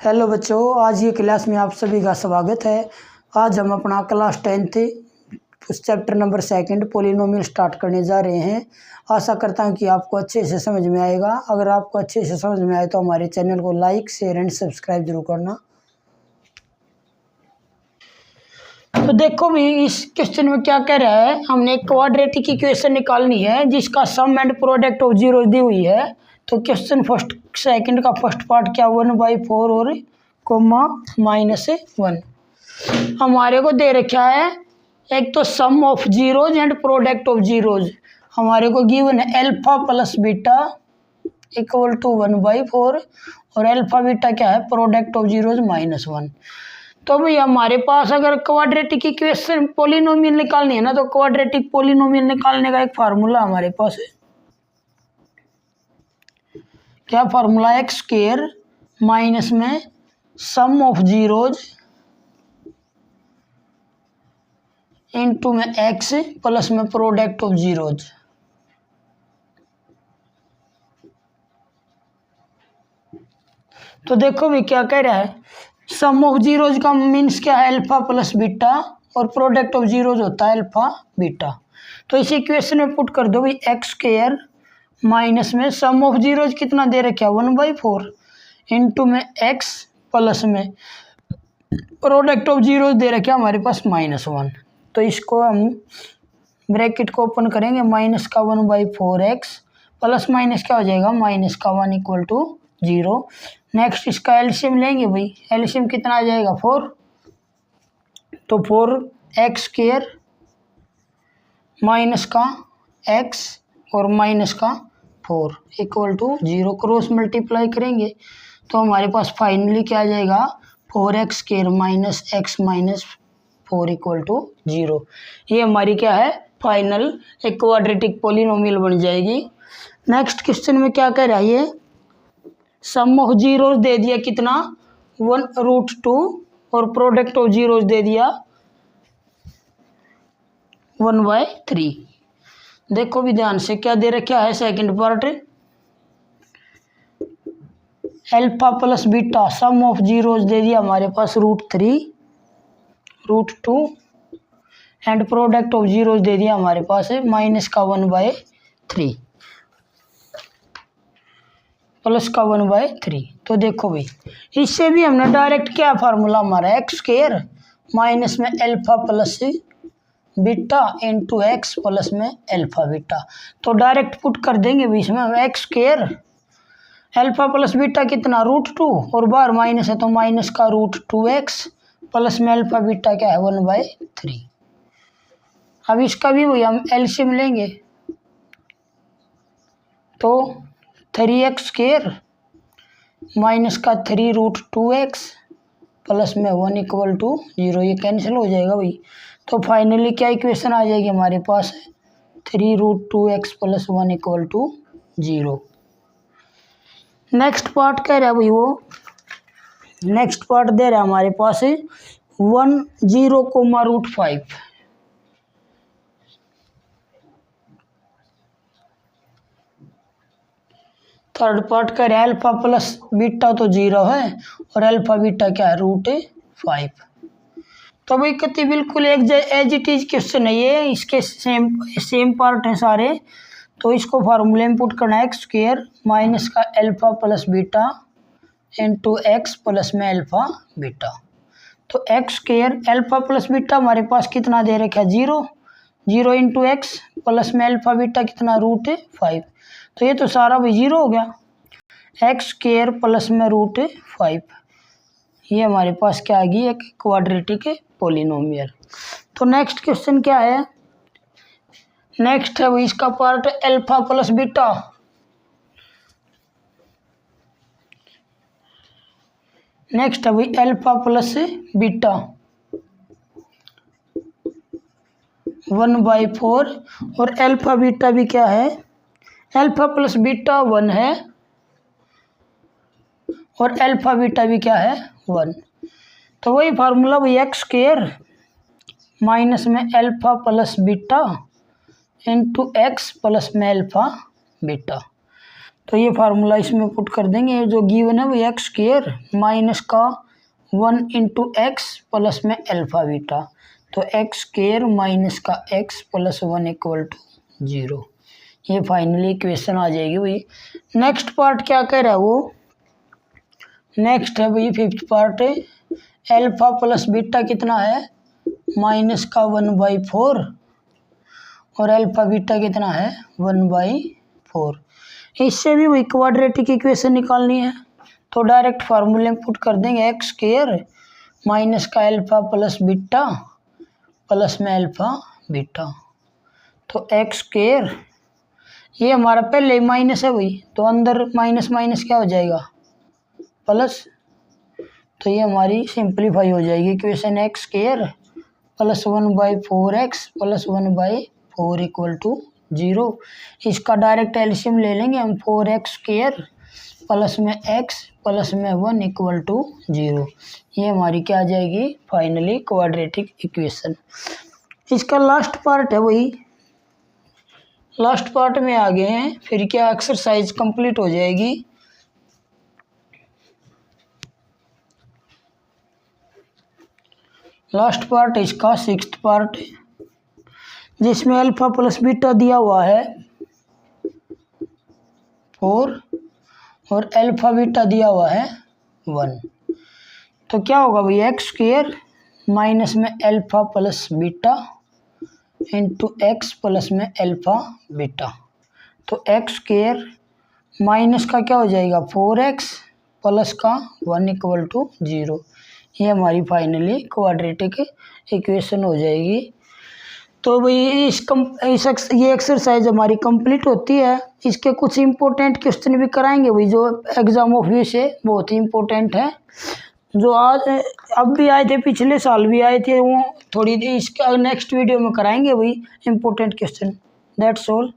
Hello बच्चों, आज ये क्लास में आप सभी का स्वागत है। आज हम अपना क्लास 10th उस चैप्टर नंबर 2 पोलिनोमियल स्टार्ट करने जा रहे हैं। आशा करता हूँ कि आपको अच्छे से समझ में आएगा। अगर आपको अच्छे से समझ में आए तो हमारे चैनल को लाइक, शेयर एंड सब्सक्राइब जरूर करना। तो देखो भी इस क्वेश्चन में क्या कह रहा है, हमने क्वाड्रेटिक इक्वेशन निकालनी है जिसका सम एंड प्रोडक्ट ऑफ जीरो दी हुई है। तो क्वेश्चन सेकंड का फर्स्ट पार्ट क्या 1/4 और कोमा -1 हमारे को दे रखा है। एक तो sum of zeros and product of zeros हमारे को गिवन है alpha plus beta equal to 1/4 और अल्फा बीटा क्या है, प्रोडक्ट ऑफ जीरोज -1। तो भाई हमारे पास अगर क्वाड्रेटिक इक्वेशन पोलिनोमियल निकालनी है ना, तो क्वाड्रेटिक पोलिनोमियल निकालने का एक फार्मूला हमारे पास है। क्या फार्मूला? एक्स स्क्वायर माइनस में सम ऑफ जीरोज इनटू में एक्स प्लस में प्रोडक्ट ऑफ जीरोज। तो देखो भी क्या कह रहा है, सम ऑफ जीरोज का मीन्स क्या है, अल्फा प्लस बीटा, और प्रोडक्ट ऑफ जीरोज होता है अल्फा बीटा। तो इस इक्वेशन में पुट कर दो भाई एक्स स्क्वायर माइनस में सम ऑफ जीरोज कितना दे रखा है 1/4 इंटू में एक्स प्लस में प्रोडक्ट ऑफ जीरोज दे रखा है हमारे पास -1। तो इसको हम ब्रैकेट को ओपन करेंगे, माइनस का 1/4 एक्स प्लस माइनस क्या हो जाएगा माइनस का 1 इक्वल टू 0। नेक्स्ट इसका एलसीएम लेंगे भाई, एलसीएम कितना आ जाएगा 4। तो 4x स्क्वायर माइनस का x और माइनस का 4 इक्वल टू 0। क्रॉस मल्टीप्लाई करेंगे तो हमारे पास फाइनली क्या आ जाएगा 4x square minus x minus 4 equal to 0। ये हमारी क्या है, फाइनल एक क्वाड्रेटिक पोलिनोमियल बन जाएगी। नेक्स्ट क्वेश्चन में क्या कह रहा है, ये सम ऑफ जीरोज दे दिया कितना 1√2 और प्रोडक्ट ऑफ जीरोज दे दिया 1/3। देखो भी ध्यान से क्या दे रखा है second part, alpha plus beta sum of zeros दे दिया हमारे पास √3 √2 एंड प्रोडक्ट ऑफ जीरोज दे दिया हमारे पास है माइनस का 1/3 प्लस का 1/3। तो देखो भाई इससे भी हमने डायरेक्ट क्या फार्मूला हमारा एक्स स्क्वायर माइनस में alpha plus beta into x plus में अल्फा बीटा। तो डायरेक्ट पुट कर देंगे भी इसमें x square alpha plus beta कितना √2 और बाहर माइनस है तो माइनस का √2x प्लस में अल्फा बीटा क्या है 1/3। अब इसका भी वही हम एलसीएम लेंगे तो 3x स्क्वायर माइनस का 3√2x प्लस में 1 इक्वल टू 0। ये कैंसिल हो जाएगा भाई। तो फाइनली क्या इक्वेशन आ जाएगी हमारे पास 3√2x plus 1 equal to 0। Next part कह रहा है भाई, वो नेक्स्ट पार्ट दे रहा है हमारे पास 1 0 √5। थर्ड पार्ट कह रहा है अल्फा प्लस बीटा तो 0 है और अल्फा बीटा क्या है √5। तो भाई कति बिल्कुल एक एज इट इज क्वेश्चन है ये, इसके सेम पार्ट हैं सारे। तो इसको फार्मूले में पुट करना है एक्स स्क्वायर माइनस का alpha plus beta into x plus में अल्फा बीटा। तो x square alpha plus beta हमारे पास कितना दे रखा है 0 इंटू एक्स प्लस में अल्फा बीटा कितना √5। तो ये तो सारा भी 0 हो गया। एक्स स्क्वायर प्लस में √5 ये हमारे पास क्या आ गई, एक क्वाड्रेटिक पोलिनोमियल। तो नेक्स्ट क्वेश्चन क्या है, नेक्स्ट है वो इसका part alpha plus beta. Next है वही अल्फा प्लस बीटा 1/4 और अल्फा बीटा भी क्या है, अल्फा प्लस बीटा 1 है और अल्फा बीटा भी क्या है 1। तो वही फार्मूला वही एक्स स्क्वायर माइनस में alpha plus beta into x plus में अल्फा बीटा। तो ये फार्मूला इसमें पुट कर देंगे। जो गिवन है वो एक्स स्क्वायर माइनस का 1 इंटू एक्स प्लस में अल्फा बीटा, तो एक्स स्क्वायर माइनस का एक्स प्लस 1 इक्वल टू 0। ये फाइनली इक्वेशन आ जाएगी भाई। नेक्स्ट पार्ट क्या कह रहा है वो, नेक्स्ट है भाई fifth part, alpha plus beta कितना है माइनस का 1/4 और अल्फा बीटा कितना है 1/4। इससे भी वही क्वाड्रेटिक इक्वेशन निकालनी है, तो डायरेक्ट फार्मूले में पुट कर देंगे एक्स स्क्वायर माइनस का अल्फा प्लस बीटा प्लस में अल्फा बीटा, तो एक्स स्क्वायर ये हमारा पहले ही माइनस है भाई, तो अंदर माइनस माइनस क्या हो जाएगा प्लस, तो ये हमारी सिंप्लीफाई हो जाएगी equation x square plus 1/4x plus 1/4 equal to 0। इसका डायरेक्ट एलसीएम ले लेंगे हम, 4x स्क्वायर प्लस में x प्लस में 1 इक्वल टू 0। ये हमारी क्या आ जाएगी फाइनली क्वाड्रेटिक इक्वेशन। इसका लास्ट पार्ट है वही, लास्ट पार्ट में आ गए हैं, फिर क्या एक्सरसाइज कंप्लीट हो जाएगी। लास्ट पार्ट इसका सिक्स्थ पार्ट, जिसमें अल्फा प्लस बीटा दिया हुआ है 4 और अल्फा बीटा दिया हुआ है 1। तो क्या होगा भाई एक्स स्क्वायर माइनस में alpha plus beta into x plus में अल्फा बीटा, तो एक्स स्क्वायर माइनस का क्या हो जाएगा 4x प्लस का 1 इक्वल टू 0। ये हमारी फाइनली क्वाड्रेटिक इक्वेशन हो जाएगी। तो भाई ये एक्सरसाइज हमारी कंप्लीट होती है। इसके कुछ इम्पोर्टेंट क्वेश्चन भी कराएंगे भाई, जो एग्जाम ऑफिस है बहुत ही इम्पोर्टेंट है, जो आज अब भी आए थे पिछले साल भी आए थे, वो थोड़ी इसका नेक्स्ट वीडियो में कराएंगे भाई इम्पोर्टेंट क्वेश्चन। That's all.